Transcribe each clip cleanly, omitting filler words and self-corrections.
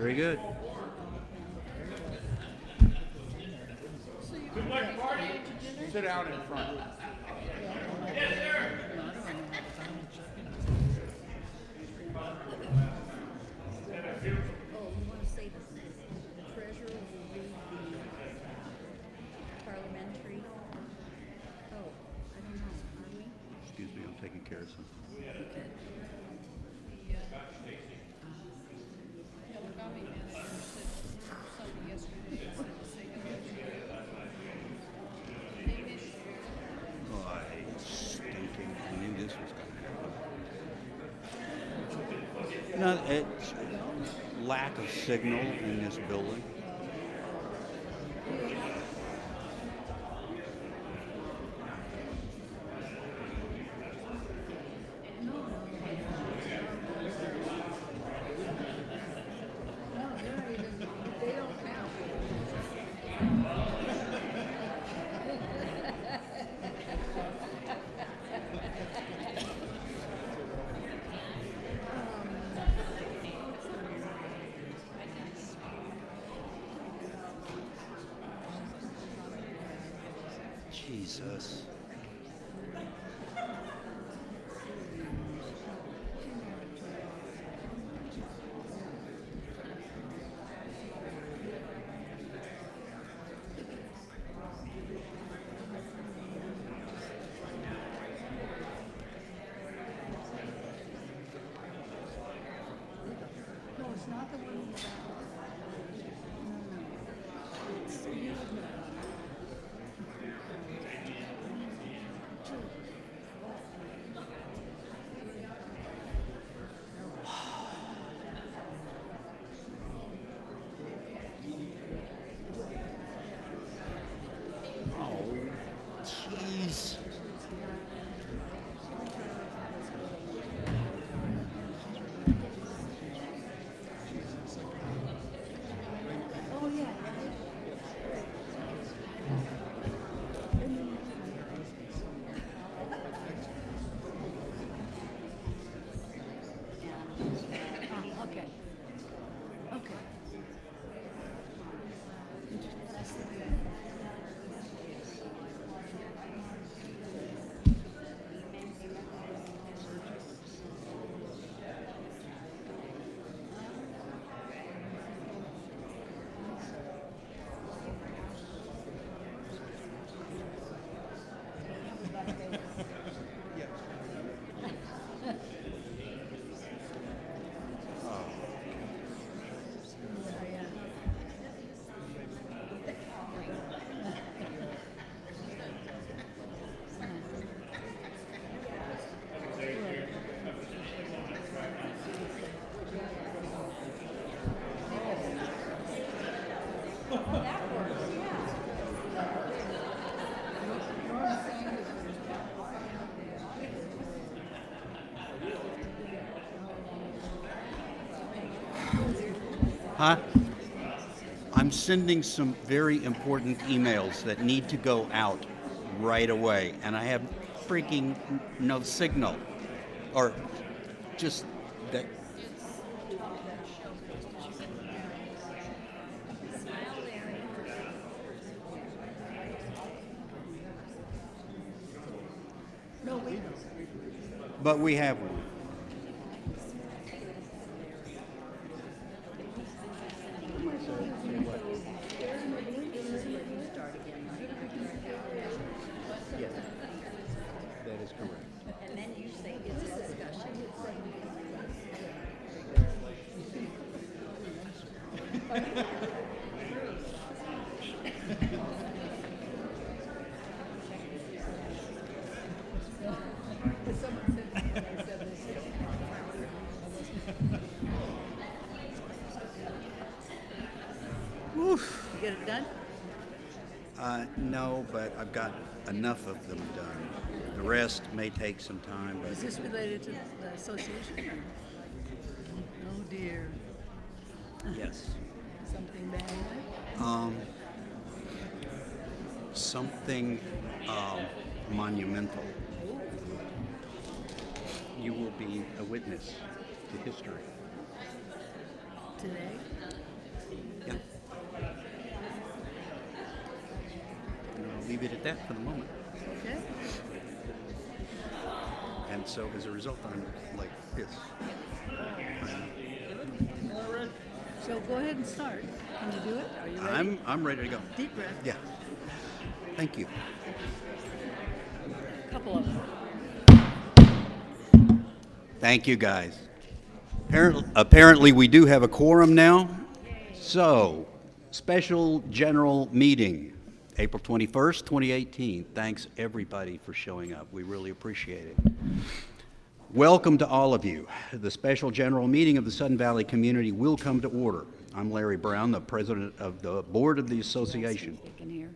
Very good. Good luck, party. Sit down in front. Yes, sir. Oh, you want to say the treasurer will read the parliamentary? Oh, I don't know, are we? Excuse me, I'm taking care of some. Okay. The county manager said something yesterday, said the same issue. Oh, I stinking. I knew this was going to happen. No, it's lack of signal in this building. No, they're not even, they don't count. Jesus. No, it's not the one without. No, no. It's you. Oh, jeez. Oh, yeah. Okay. Okay. Huh? I'm sending some very important emails that need to go out right away, and I have freaking no signal. Or just that. Smile there. No, we don't. But we have one. Yes, that is correct. And then you say it's a discussion. Woof. You get it done? No, but I've got enough of them done. The rest may take some time, Is but this related to the association? Oh dear. yes. Something bad? Something monumental. You will be a witness to history. Today? leave it at that for the moment. Okay. And so as a result, I'm like this. So go ahead and start. Can you do it? Are you ready? I'm ready to go. Deep breath. Yeah. Thank you. A couple of them. Thank you, guys. Apparently, we do have a quorum now. So, special general meeting, April 21st, 2018. Thanks, everybody, for showing up. We really appreciate it. Welcome to all of you. The special general meeting of the Sudden Valley community will come to order. I'm Larry Brown, the president of the board of the association. They can hear.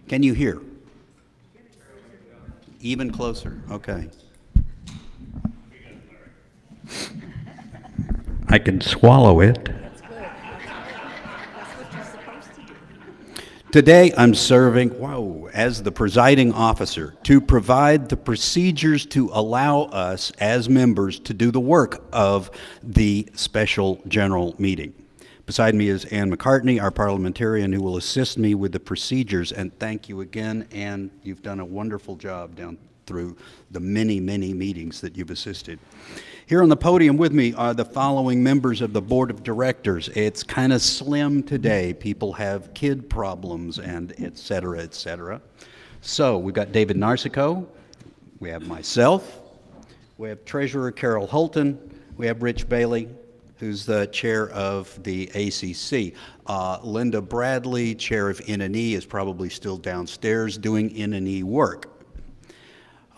Can you hear? Even closer. Okay. I can swallow it. That's good. That's what you're supposed to do. Today, I'm serving, as the presiding officer to provide the procedures to allow us as members to do the work of the special general meeting. Beside me is Ann McCartney, our parliamentarian, who will assist me with the procedures. And thank you again, Ann. You've done a wonderful job down through the many, many meetings that you've assisted. Here on the podium with me are the following members of the board of directors. It's kind of slim today. People have kid problems and et cetera, et cetera. So we've got David Narcico, we have myself, we have Treasurer Carol Holton, we have Rich Bailey, who's the chair of the ACC. Linda Bradley, chair of N&E, is probably still downstairs doing N&E work.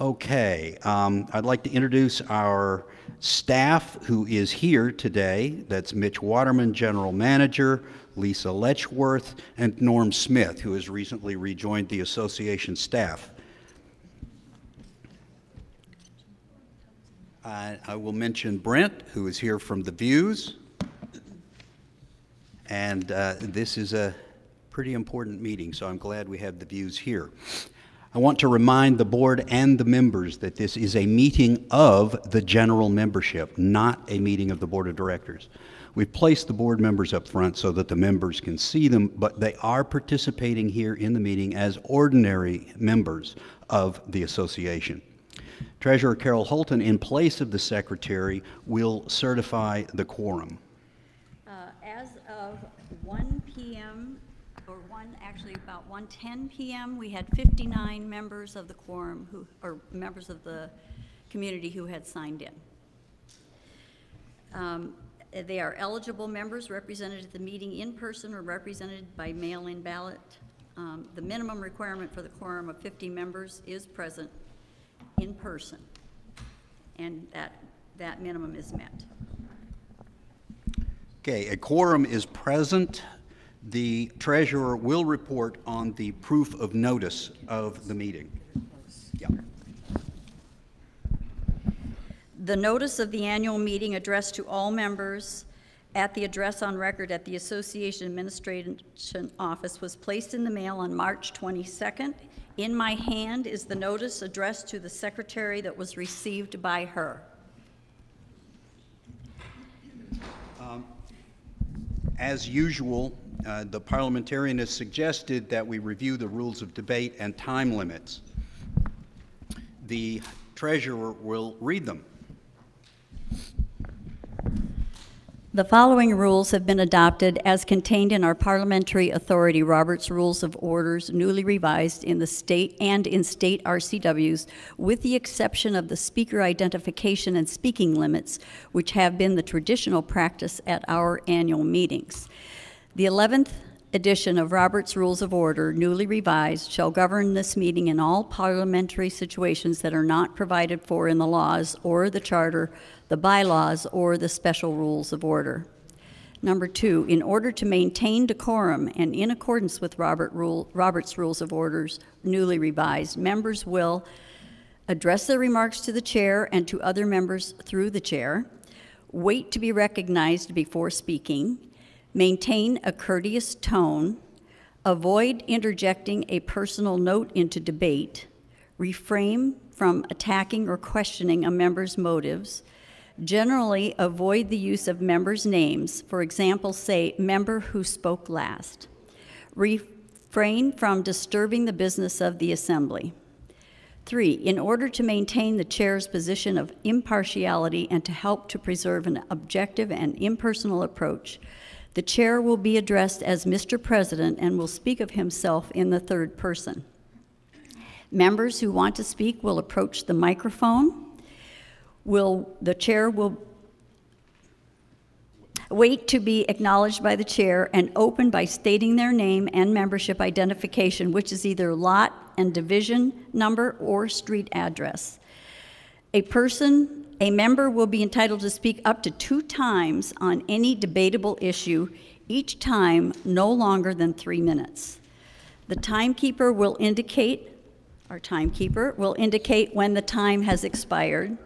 Okay, I'd like to introduce our staff who is here today. That's Mitch Waterman, General Manager, Lisa Letchworth, and Norm Smith, who has recently rejoined the association staff. I will mention Brent, who is here from The Views. And this is a pretty important meeting, so I'm glad we have The Views here. I want to remind the board and the members that this is a meeting of the general membership, not a meeting of the board of directors. We've placed the board members up front so that the members can see them, but they are participating here in the meeting as ordinary members of the association. Treasurer Carol Holton, in place of the secretary, will certify the quorum. As of 1 p.m., actually about 1:10 p.m., we had 59 members of the quorum or members of the community who had signed in. They are eligible members represented at the meeting in person or represented by mail-in ballot. The minimum requirement for the quorum of 50 members is present in person, and that minimum is met. Okay, a quorum is present. The treasurer will report on the proof of notice of the meeting. Yeah. The notice of the annual meeting addressed to all members at the address on record at the Association Administration Office was placed in the mail on March 22nd. In my hand is the notice addressed to the secretary that was received by her. As usual, the parliamentarian has suggested that we review the rules of debate and time limits. The treasurer will read them. The following rules have been adopted as contained in our Parliamentary Authority Robert's Rules of Orders, newly revised in the state and in state RCWs, with the exception of the speaker identification and speaking limits, which have been the traditional practice at our annual meetings. The 11th edition of Robert's Rules of Order, newly revised, shall govern this meeting in all parliamentary situations that are not provided for in the laws or the charter, the bylaws, or the special rules of order. Number 2, in order to maintain decorum and in accordance with Robert's Rules of Orders, newly revised, members will address their remarks to the chair and to other members through the chair, wait to be recognized before speaking, maintain a courteous tone, avoid interjecting a personal note into debate, refrain from attacking or questioning a member's motives, generally avoid the use of members' names. For example, say, member who spoke last. refrain from disturbing the business of the assembly. 3, in order to maintain the chair's position of impartiality and to help to preserve an objective and impersonal approach, the chair will be addressed as Mr. President and will speak of himself in the third person. Members who want to speak will approach the microphone. The chair will wait to be acknowledged by the chair and open by stating their name and membership identification, which is either lot and division number or street address. A member will be entitled to speak up to 2 times on any debatable issue, each time no longer than 3 minutes. The timekeeper will indicate when the time has expired.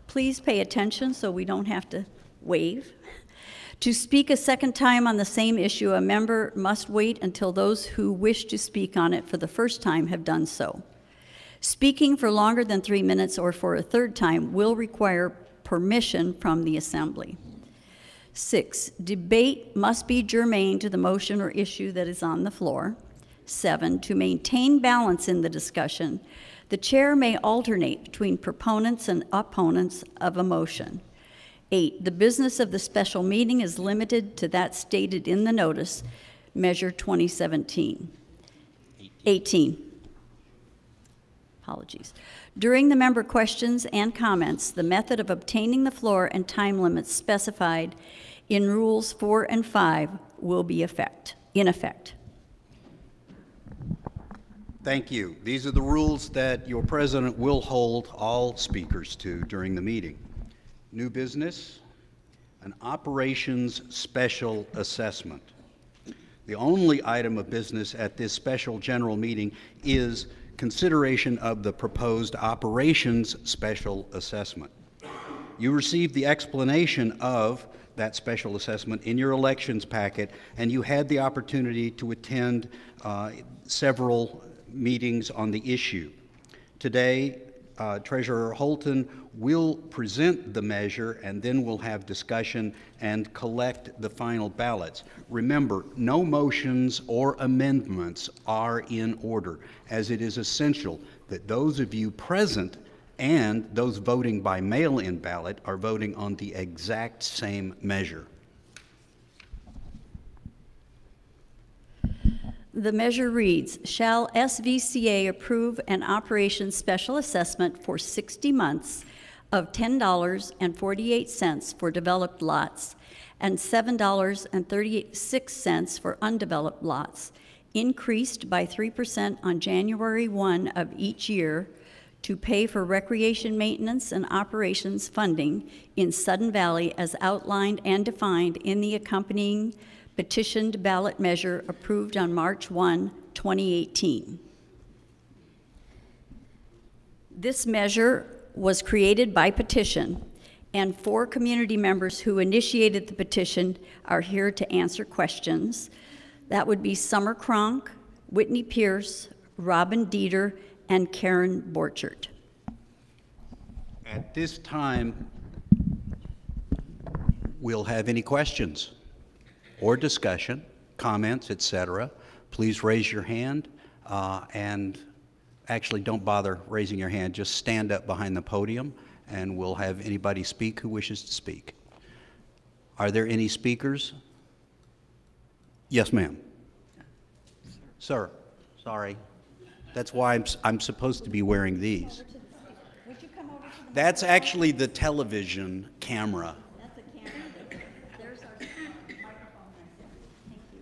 Please pay attention so we don't have to wave. To speak a second time on the same issue, a member must wait until those who wish to speak on it for the first time have done so. Speaking for longer than 3 minutes or for a third time will require permission from the assembly. 6, debate must be germane to the motion or issue that is on the floor. 7, to maintain balance in the discussion, the chair may alternate between proponents and opponents of a motion. 8, the business of the special meeting is limited to that stated in the notice, Measure 2017. 18. Apologies. During the member questions and comments, the method of obtaining the floor and time limits specified in Rules 4 and 5 will be in effect. Thank you. These are the rules that your president will hold all speakers to during the meeting. New business, an operations special assessment. The only item of business at this special general meeting is consideration of the proposed operations special assessment. You received the explanation of that special assessment in your elections packet, and you had the opportunity to attend several meetings on the issue. Today, Treasurer Holton will present the measure, and then we'll have discussion and collect the final ballots. Remember, no motions or amendments are in order, as it is essential that those of you present and those voting by mail-in ballot are voting on the exact same measure. The measure reads, shall SVCA approve an operations special assessment for 60 months of $10.48 for developed lots and $7.36 for undeveloped lots, increased by 3% on January 1 of each year to pay for recreation maintenance and operations funding in Sudden Valley as outlined and defined in the accompanying petitioned ballot measure approved on March 1, 2018. This measure was created by petition, and 4 community members who initiated the petition are here to answer questions. That would be Summer Cronk, Whitney Pierce, Robin Dieter, and Karen Borchert. At this time, we'll have any questions or discussion, comments, etc. Please raise your hand, and actually don't bother raising your hand, just stand up behind the podium and we'll have anybody speak who wishes to speak. Are there any speakers? Yes, ma'am. Sir, sorry. That's why I'm supposed to be wearing these. That's actually the television camera.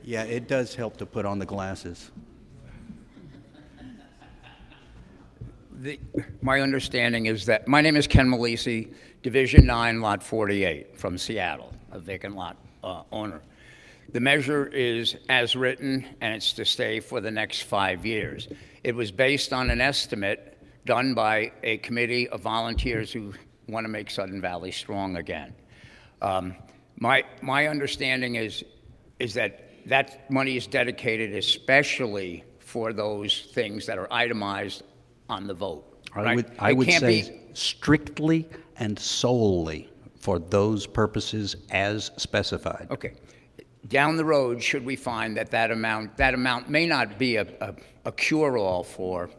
Yeah, it does help to put on the glasses. My understanding is that, my name is Ken Malisi, Division 9, Lot 48, from Seattle, a vacant lot owner. The measure is as written, and it's to stay for the next 5 years. It was based on an estimate done by a committee of volunteers who want to make Sudden Valley strong again. My understanding is that that money is dedicated especially for those things that are itemized on the vote. Right? I would say strictly and solely for those purposes as specified. Okay. down the road, should we find that that amount may not be a cure-all for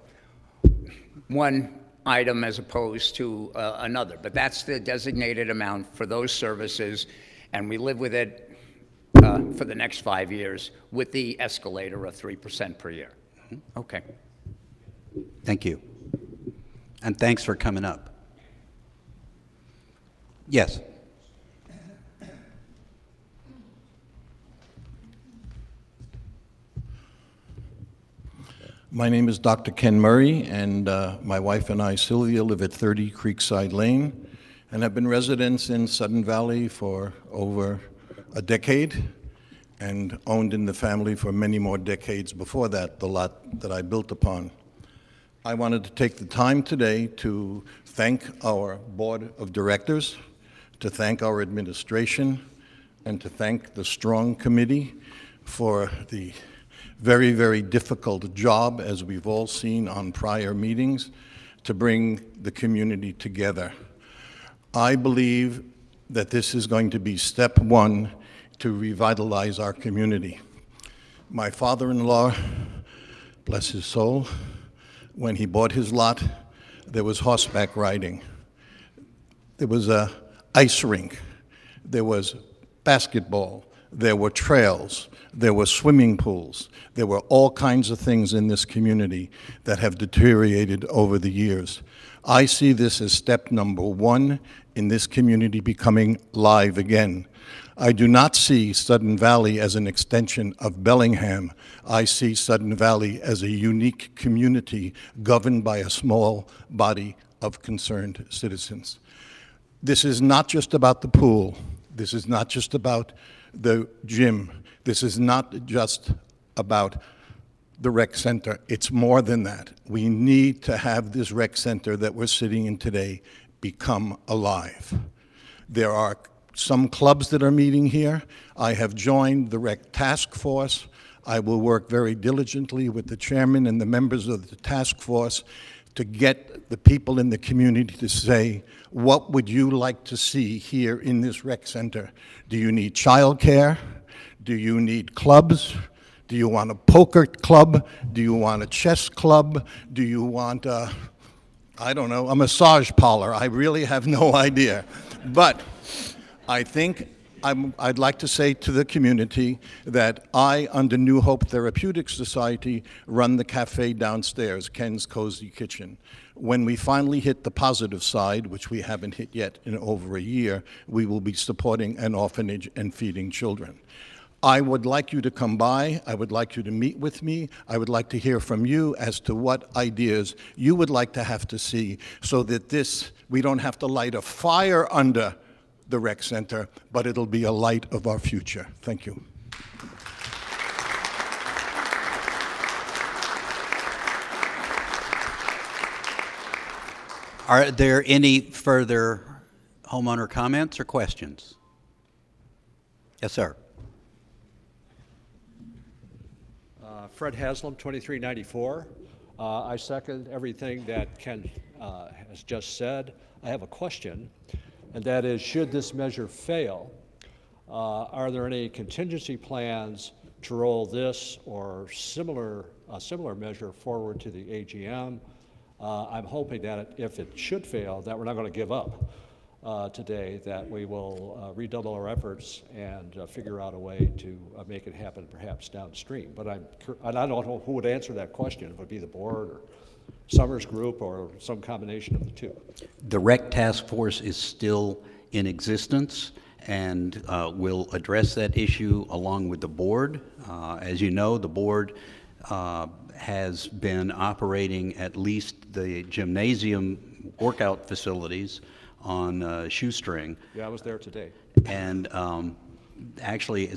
one item as opposed to another, but that's the designated amount for those services, and we live with it for the next 5 years with the escalator of 3% per year. Okay. Thank you. And thanks for coming up. Yes. My name is Dr. Ken Murray, and my wife and I, Sylvia, live at 30 Creekside Lane and have been residents in Sudden Valley for over a decade and owned in the family for many more decades before that, the lot that I built upon. I wanted to take the time today to thank our board of directors, to thank our administration, and to thank the strong committee for the very, very difficult job, as we've all seen on prior meetings, to bring the community together. I believe that this is going to be step one to revitalize our community. My father-in-law, bless his soul, when he bought his lot, there was horseback riding. There was a ice rink. There was basketball. There were trails. There were swimming pools. There were all kinds of things in this community that have deteriorated over the years. I see this as step number one in this community becoming live again. I do not see Sudden Valley as an extension of Bellingham. I see Sudden Valley as a unique community governed by a small body of concerned citizens. This is not just about the pool. This is not just about the gym. This is not just about the rec center. It's more than that. We need to have this rec center that we're sitting in today become alive. There are some clubs that are meeting here. I have joined the rec task force. I will work very diligently with the chairman and the members of the task force to get the people in the community to say, what would you like to see here in this rec center? Do you need childcare? Do you need clubs? Do you want a poker club? Do you want a chess club? Do you want a, I don't know, a massage parlor? I really have no idea. But I think I'd like to say to the community that I, under New Hope Therapeutic Society, run the cafe downstairs, Ken's Cozy Kitchen. When we finally hit the positive side, which we haven't hit yet in over a year, we will be supporting an orphanage and feeding children. I would like you to come by. I would like you to meet with me. I would like to hear from you as to what ideas you would like to have to see so that we don't have to light a fire under the rec center, but it'll be a light of our future. Thank you. Are there any further homeowner comments or questions? Yes, sir. Fred Haslam, 2394. I second everything that Ken has just said. I have a question, and that is, should this measure fail, are there any contingency plans to roll this or a similar measure forward to the AGM? I'm hoping that if it should fail, that we're not going to give up today, that we will redouble our efforts and figure out a way to make it happen perhaps downstream. But I don't know who would answer that question. It would be the board or Summers Group or some combination of the two. The REC task force is still in existence and will address that issue along with the board. As you know, the board has been operating at least the gymnasium workout facilities on shoestring. Yeah, I was there today. And actually,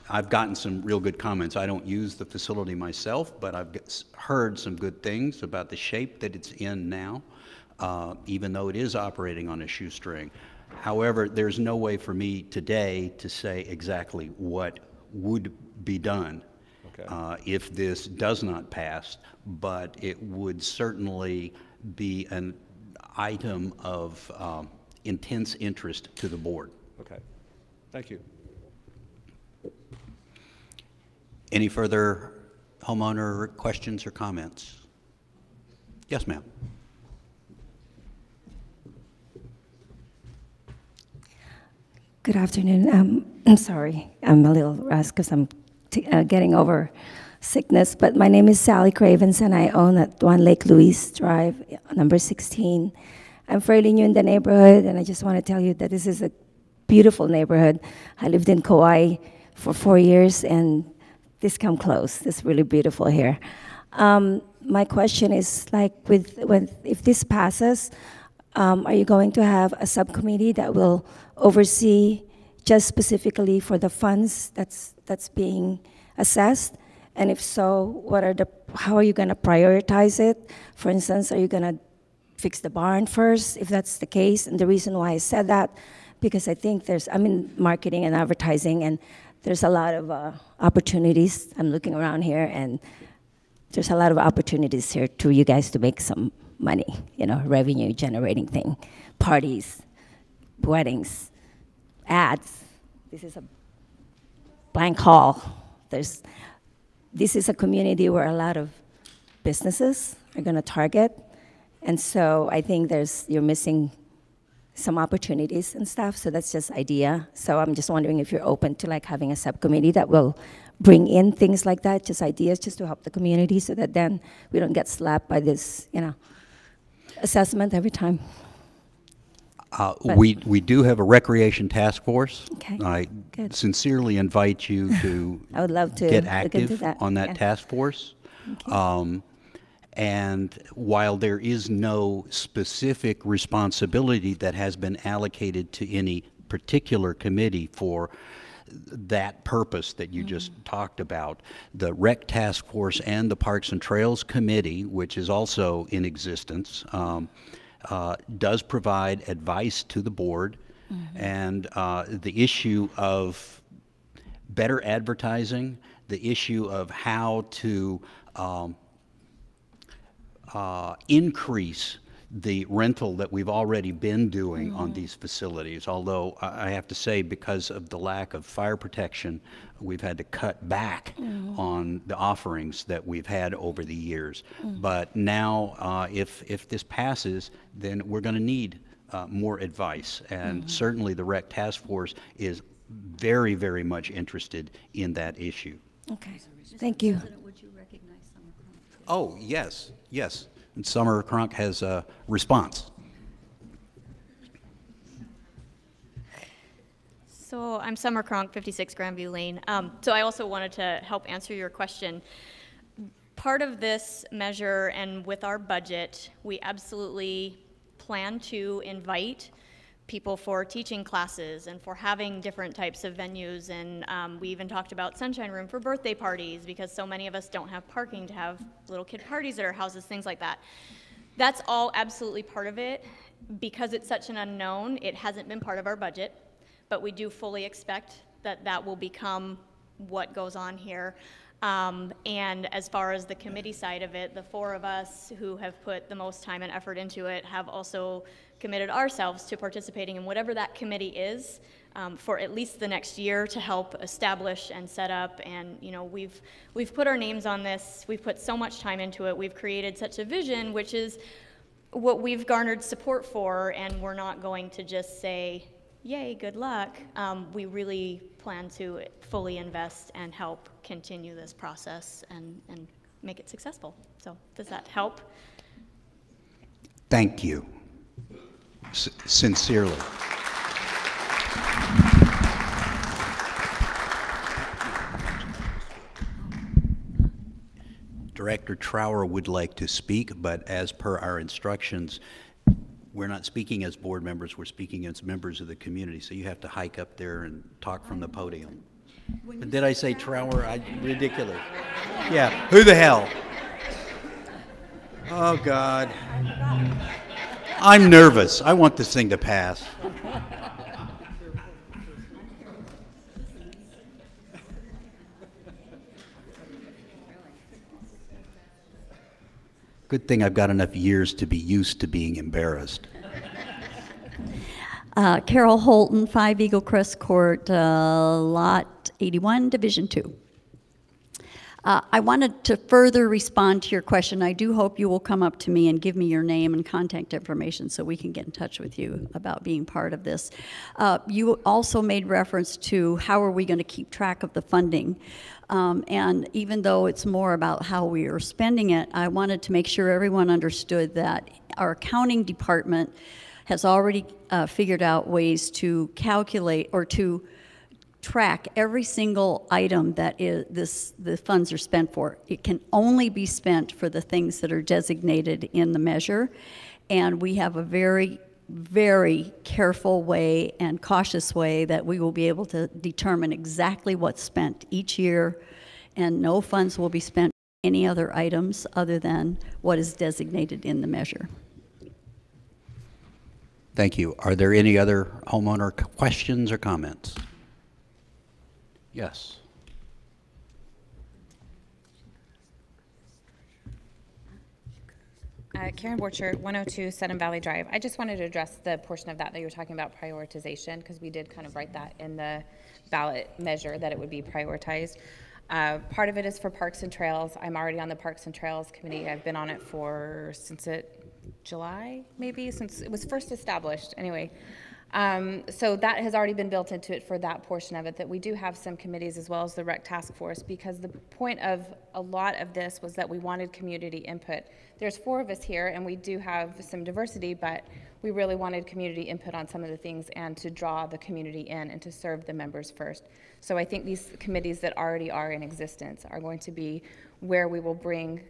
I've gotten some real good comments. I don't use the facility myself, but I've heard some good things about the shape that it's in now, even though it is operating on a shoestring. However, there's no way for me today to say exactly what would be done if this does not pass, but it would certainly be an item of intense interest to the board. Okay. Thank you. Any further homeowner questions or comments? Yes, ma'am. Good afternoon. I'm sorry, I'm a little rushed because I'm getting over sickness, but my name is Sally Cravens and I own at 1 Lake Louise Drive, number 16. I'm fairly new in the neighborhood and I just want to tell you that this is a beautiful neighborhood. I lived in Kauai for 4 years and this come close. It's really beautiful here. My question is like if this passes, are you going to have a subcommittee that will oversee just specifically for the funds that's being assessed? And if so, how are you going to prioritize it? For instance, are you going to fix the barn first, if that's the case? And the reason why I said that, because I think I'm in marketing and advertising, and there's a lot of opportunities. I'm looking around here, and there's a lot of opportunities here to you guys to make some money, revenue generating thing, parties, weddings, ads. This is a blank hall. This is a community where a lot of businesses are going to target, and so I think you're missing some opportunities and stuff. So that's just idea. So I'm just wondering if you're open to like having a subcommittee that will bring in things like that, just ideas, just to help the community, so that then we don't get slapped by this, assessment every time. We do have a recreation task force. Okay, I good. sincerely invite you to I would love to get look active into that. on that Yeah. task force. And while there is no specific responsibility that has been allocated to any particular committee for that purpose that you just talked about, the Rec Task Force and the Parks and Trails Committee, which is also in existence, does provide advice to the board. And the issue of better advertising, the issue of how to increase the rental that we've already been doing on these facilities, although I have to say, because of the lack of fire protection, we've had to cut back on the offerings that we've had over the years. But now, if this passes, then we're going to need more advice, and certainly the Rec Task Force is very, very much interested in that issue. Okay, thank you. President, would you recognize Summer Cronk? Oh, yes, yes. And Summer Cronk has a response. So I'm Summer Cronk, 56 Grandview Lane. So I also wanted to help answer your question. Part of this measure and with our budget, we absolutely plan to invite people for teaching classes and for having different types of venues, and we even talked about Sunshine Room for birthday parties, because so many of us don't have parking to have little kid parties at our houses, things like that. That's all absolutely part of it. Because it's such an unknown, it hasn't been part of our budget, but we do fully expect that that will become what goes on here. And as far as the committee side of it, the four of us who have put the most time and effort into it have also committed ourselves to participating in whatever that committee is for at least the next year, to help establish and set up. And we've put our names on this. We've put so much time into it. We've created such a vision, which is what we've garnered support for, and we're not going to just say, yay, good luck. We really plan to fully invest and help continue this process and make it successful. So does that help? Thank you. Sincerely. Director Trower would like to speak, but as per our instructions, we're not speaking as board members, we're speaking as members of the community, so you have to hike up there and talk from the podium. Did I say Trower? Ridiculous. Yeah, who the hell? Oh, God. I'm nervous. I want this thing to pass. Good thing I've got enough years to be used to being embarrassed. Carol Holton, 5 Eagle Crest Court, Lot 81, Division 2. I wanted to further respond to your question. I do hope you will come up to me and give me your name and contact information so we can get in touch with you about being part of this. You also made reference to how are we going to keep track of the funding. And even though it's more about how we are spending it, I wanted to make sure everyone understood that our accounting department has already figured out ways to calculate or to track every single item that the funds are spent for. It can only be spent for the things that are designated in the measure, and we have a very, very careful way and cautious way that we will be able to determine exactly what's spent each year, and no funds will be spent on any other items other than what is designated in the measure. Thank you. Are there any other homeowner questions or comments? Yes. Karen Borchert, 102 Sudden Valley Drive. I just wanted to address the portion of that you were talking about prioritization, because we did kind of write that in the ballot measure that it would be prioritized. Part of it is for Parks and Trails. I'm already on the Parks and Trails Committee. I've been on it since July, maybe, since it was first established. Anyway, so that has already been built into it for that portion of it, that we do have some committees as well as the rec task force, because the point of a lot of this was that we wanted community input. There's 4 of us here and we do have some diversity, but we really wanted community input on some of the things and to draw the community in and to serve the members first. So I think these committees that already are in existence are going to be where we will bring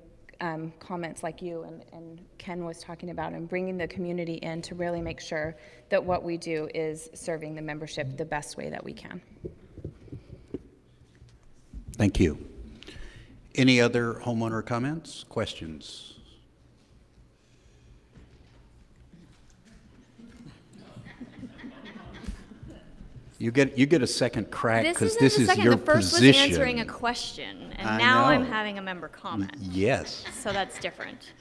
comments like you and Ken was talking about, and bringing the community in to really make sure that what we do is serving the membership the best way that we can. Thank you. Any other homeowner comments, questions? You get a second crack because this is your the first position. was answering a question, and I now I'm know. having a member comment. Yes. So that's different.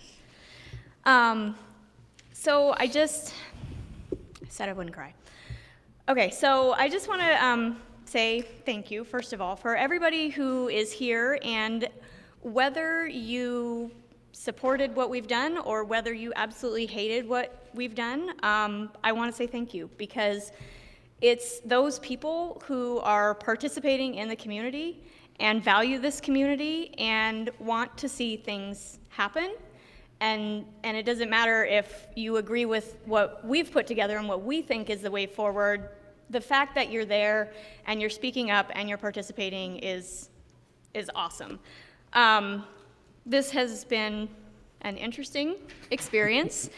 So I said I wouldn't cry. Okay, so I just want to say thank you, first of all, for everybody who is here, and whether you supported what we've done or whether you absolutely hated what we've done, I want to say thank you, because it's those people who are participating in the community and value this community and want to see things happen. And it doesn't matter if you agree with what we've put together and what we think is the way forward. The fact that you're there and you're speaking up and you're participating is awesome. This has been an interesting experience,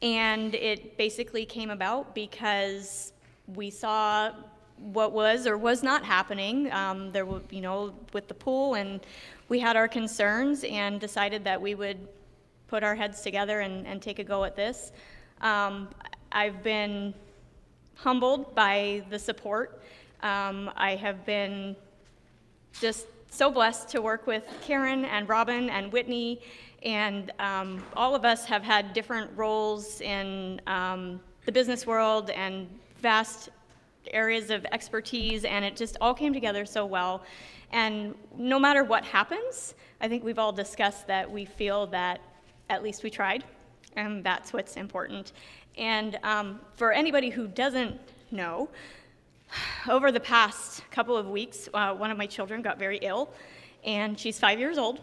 and it basically came about because we saw what was or was not happening. There were, with the pool, and we had our concerns and decided that we would put our heads together and take a go at this. I've been humbled by the support. I have been just so blessed to work with Karen and Robin and Whitney, and all of us have had different roles in the business world and vast areas of expertise, and it just all came together so well. And no matter what happens, I think we've all discussed that we feel that at least we tried, and that's what's important. And for anybody who doesn't know, over the past couple of weeks, one of my children got very ill, and she's 5 years old,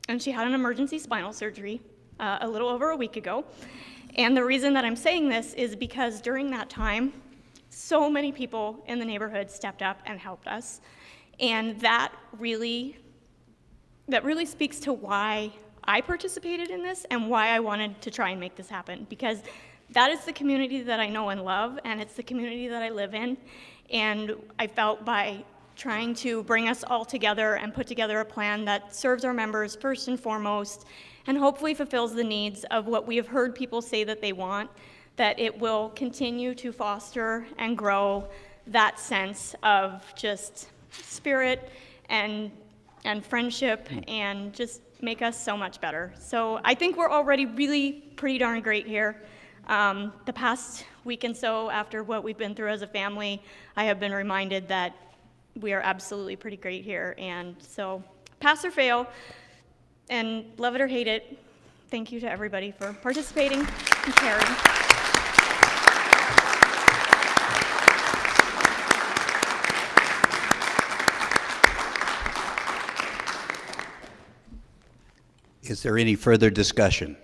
and she had an emergency spinal surgery a little over a week ago. And the reason that I'm saying this is because during that time, so many people in the neighborhood stepped up and helped us. And that really speaks to why I participated in this and why I wanted to try and make this happen, because that is the community that I know and love, and it's the community that I live in. And I felt by trying to bring us all together and put together a plan that serves our members first and foremost, and hopefully fulfills the needs of what we have heard people say that they want, that it will continue to foster and grow that sense of just spirit and friendship, and just make us so much better. So I think we're already really pretty darn great here. The past week and so, after what we've been through as a family, I have been reminded that we are absolutely pretty great here. And so pass or fail, and love it or hate it, thank you to everybody for participating and caring. Is there any further discussion?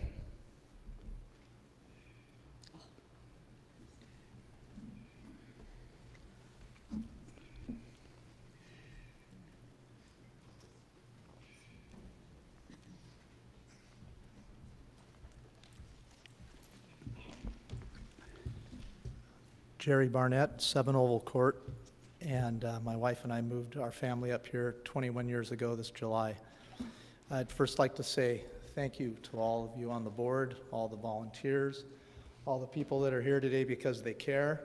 Jerry Barnett, 7 Oval Court, and my wife and I moved our family up here 21 years ago this July. I'd first like to say thank you to all of you on the board, all the volunteers, all the people that are here today because they care,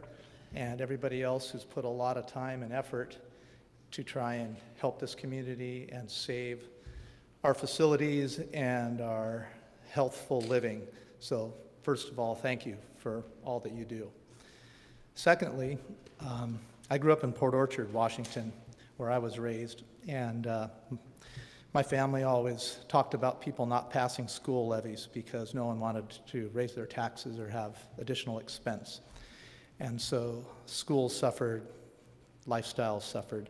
and everybody else who's put a lot of time and effort to try and help this community and save our facilities and our healthful living. So first of all, thank you for all that you do. Secondly, I grew up in Port Orchard, Washington, where I was raised, and my family always talked about people not passing school levies because no one wanted to raise their taxes or have additional expense. And so schools suffered, lifestyles suffered,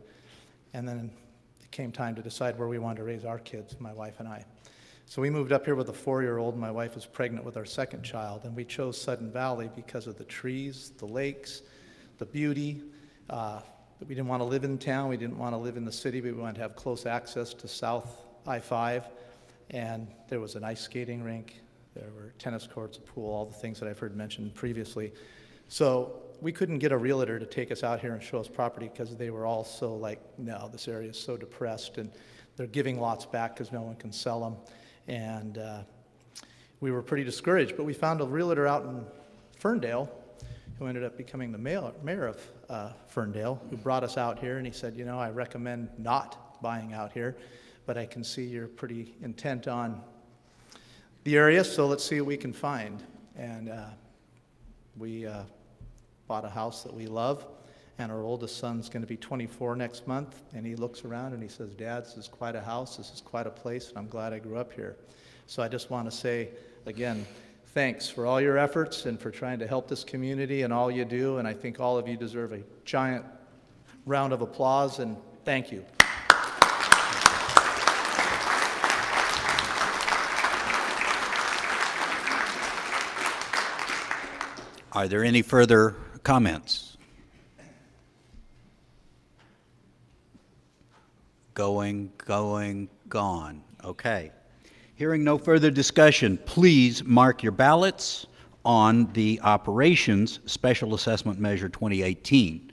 and then it came time to decide where we wanted to raise our kids, my wife and I. So we moved up here with a 4-year-old. My wife was pregnant with our second child, and we chose Sudden Valley because of the trees, the lakes, the beauty. We didn't want to live in town. We didn't want to live in the city. We wanted to have close access to South I-5, and there was an ice skating rink. There were tennis courts, a pool, all the things that I've heard mentioned previously. So we couldn't get a realtor to take us out here and show us property because they were all so like, no, this area is so depressed, and they're giving lots back because no one can sell them. And we were pretty discouraged, but we found a realtor out in Ferndale who ended up becoming the mayor of Ferndale, who brought us out here, and he said, you know, I recommend not buying out here, but I can see you're pretty intent on the area, so let's see what we can find. And we bought a house that we love, and our oldest son's going to be 24 next month, and he looks around and he says, Dad, this is quite a house, this is quite a place, and I'm glad I grew up here. So I just want to say, again, thanks for all your efforts and for trying to help this community and all you do, and I think all of you deserve a giant round of applause, and thank you. Are there any further comments? Going, gone. Okay. Hearing no further discussion, please mark your ballots on the Operations Special Assessment Measure 2018.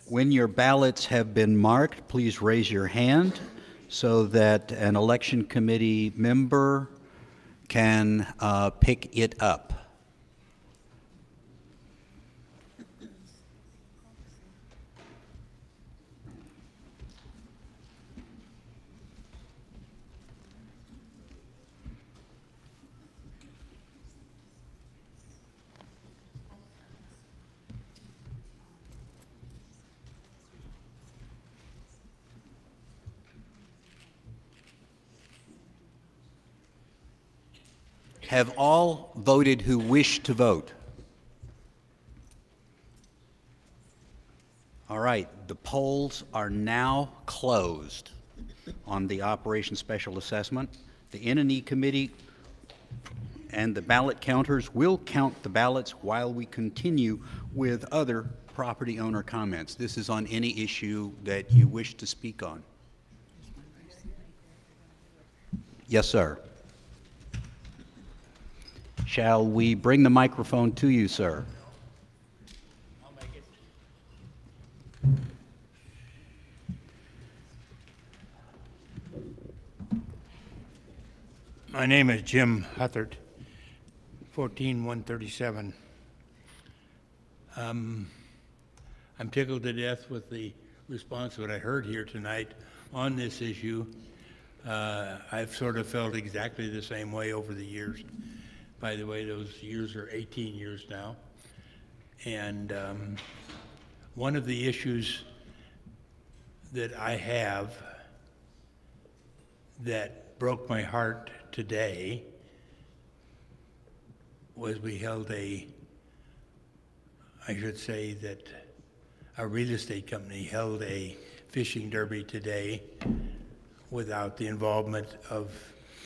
When your ballots have been marked, please raise your hand so that an election committee member can pick it up. Have all voted who wish to vote? All right, the polls are now closed on the Operation Special Assessment. The N&E Committee and the ballot counters will count the ballots while we continue with other property owner comments. This is on any issue that you wish to speak on. Yes, sir. Shall we bring the microphone to you, sir? I'll make it. My name is Jim Huthert, 14137. I'm tickled to death with the response that I heard here tonight on this issue. I've sort of felt exactly the same way over the years. By the way, those years are 18 years now. And one of the issues that I have that broke my heart today was we held I should say that a real estate company held a fishing derby today without the involvement of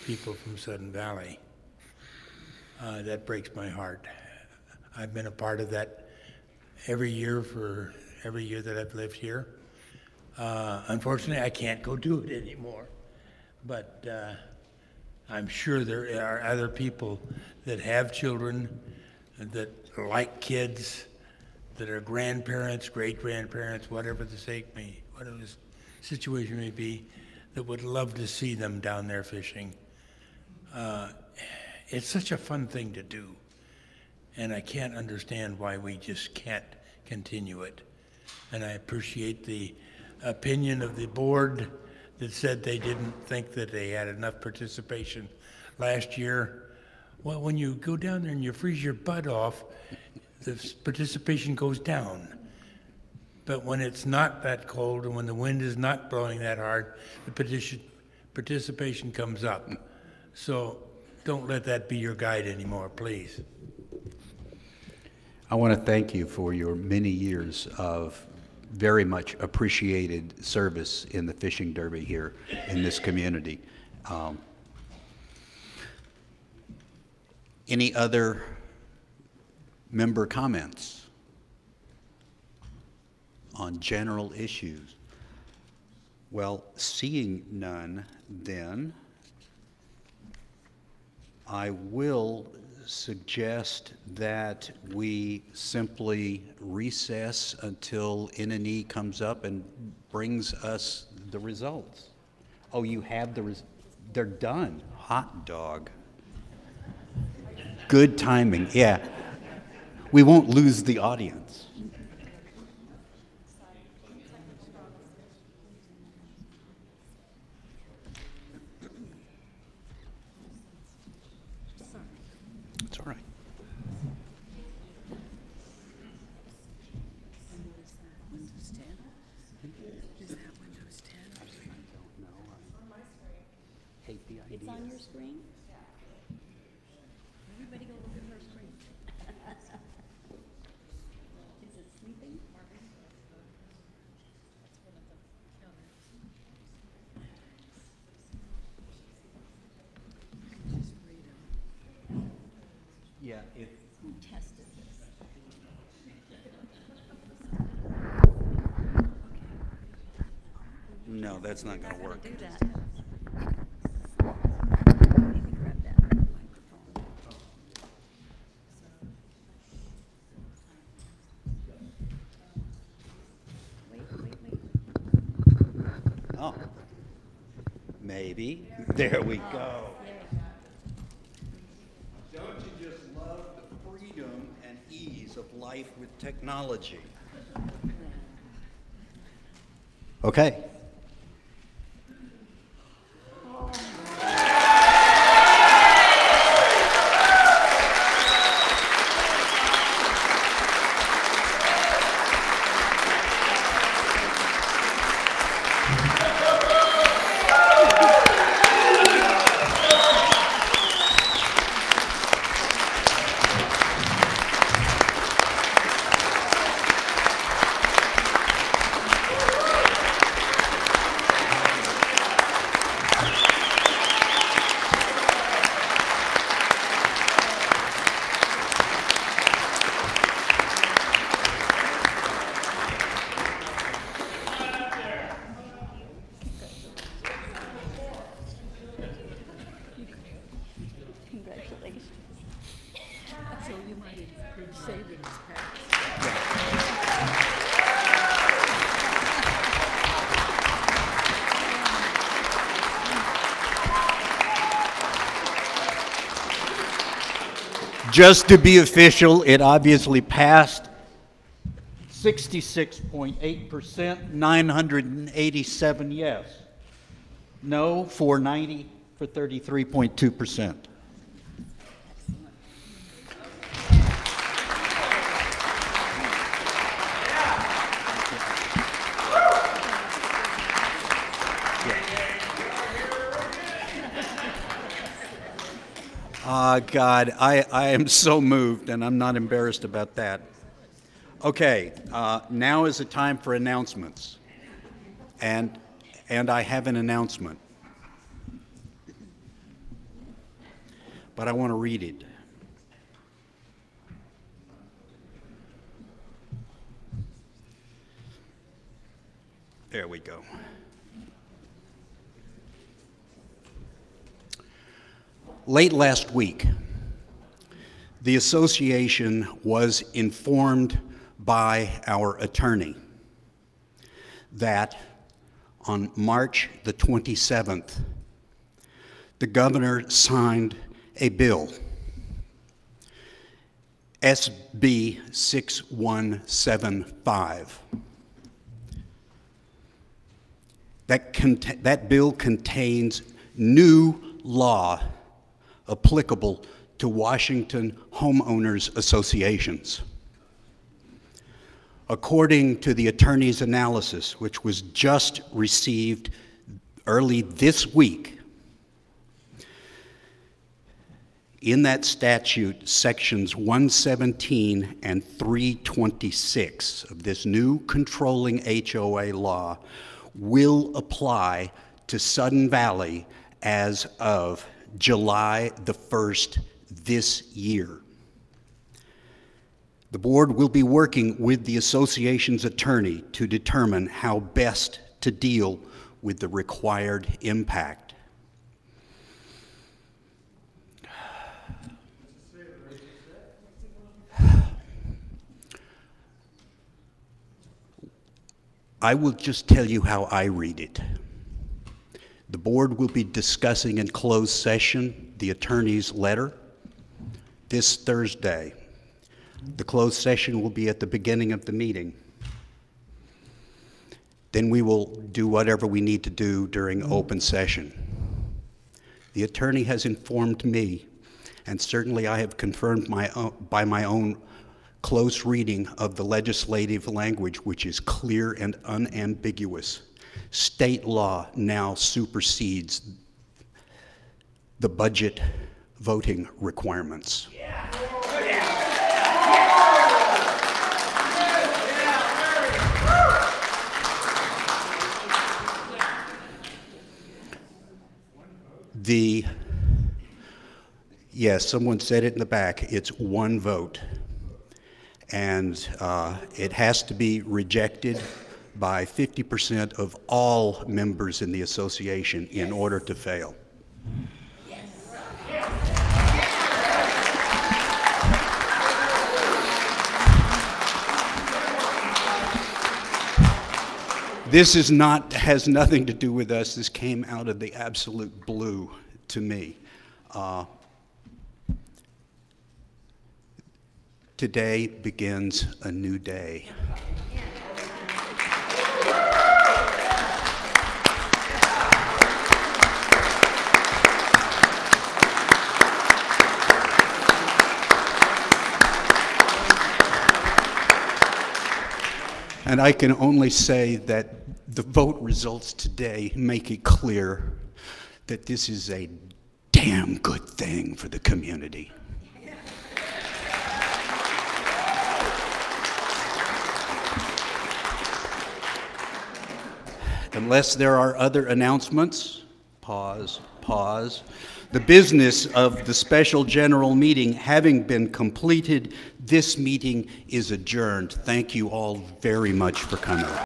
people from Sudden Valley. That breaks my heart. I've been a part of that every year for every year that I've lived here. Unfortunately, I can't go do it anymore, but I'm sure there are other people that have children, that like kids, that are grandparents, great-grandparents, whatever the situation may be, that would love to see them down there fishing. It's such a fun thing to do, and I can't understand why we just can't continue it. And I appreciate the opinion of the board that said they didn't think that they had enough participation last year. Well, when you go down there and you freeze your butt off, the participation goes down. But when it's not that cold and when the wind is not blowing that hard, the participation comes up. So don't let that be your guide anymore, please. I want to thank you for your many years of very much appreciated service in the fishing derby here in this community. Any other member comments on general issues? Well, seeing none, then I will suggest that we simply recess until N&E comes up and brings us the results. Oh, you have they're done. Hot dog. Good timing, yeah. We won't lose the audience. It's all right. Windows 10? Is that Windows 10? I don't know. I hate the idea. It's on your screen? Everybody go look at her screen. Is it sleeping? Yeah, Who tested this? no, that's not going to work. Do that. Maybe grab that microphone. Wait. Oh, maybe. There we go. Don't you just love the freedom and ease of life with technology? Okay. Congratulations. So you might have good savings tax. Just to be official, it obviously passed. 66.8%, 987 yes. No, 490 for 33.2%. God, I am so moved, and I'm not embarrassed about that. Okay, now is the time for announcements. And I have an announcement. But I want to read it. There we go. Late last week, the association was informed by our attorney that on March the 27th, the governor signed a bill, SB 6175. That bill contains new law applicable to Washington homeowners associations. According to the attorney's analysis, which was just received early this week, in that statute, sections 117 and 326 of this new controlling HOA law will apply to Sudden Valley as of July the 1st this year. The board will be working with the association's attorney to determine how best to deal with the required impact. I will just tell you how I read it. The board will be discussing in closed session the attorney's letter this Thursday. The closed session will be at the beginning of the meeting. Then we will do whatever we need to do during open session. The attorney has informed me, and certainly I have confirmed by my own close reading of the legislative language, which is clear and unambiguous. State law now supersedes the budget voting requirements. Yes, someone said it in the back, it's one vote. And it has to be rejected by 50% of all members in the association in order to fail. This has nothing to do with us. This came out of the absolute blue to me. Today begins a new day. And I can only say that the vote results today make it clear that this is a damn good thing for the community. Unless there are other announcements, pause. The business of the special general meeting having been completed, this meeting is adjourned. Thank you all very much for coming.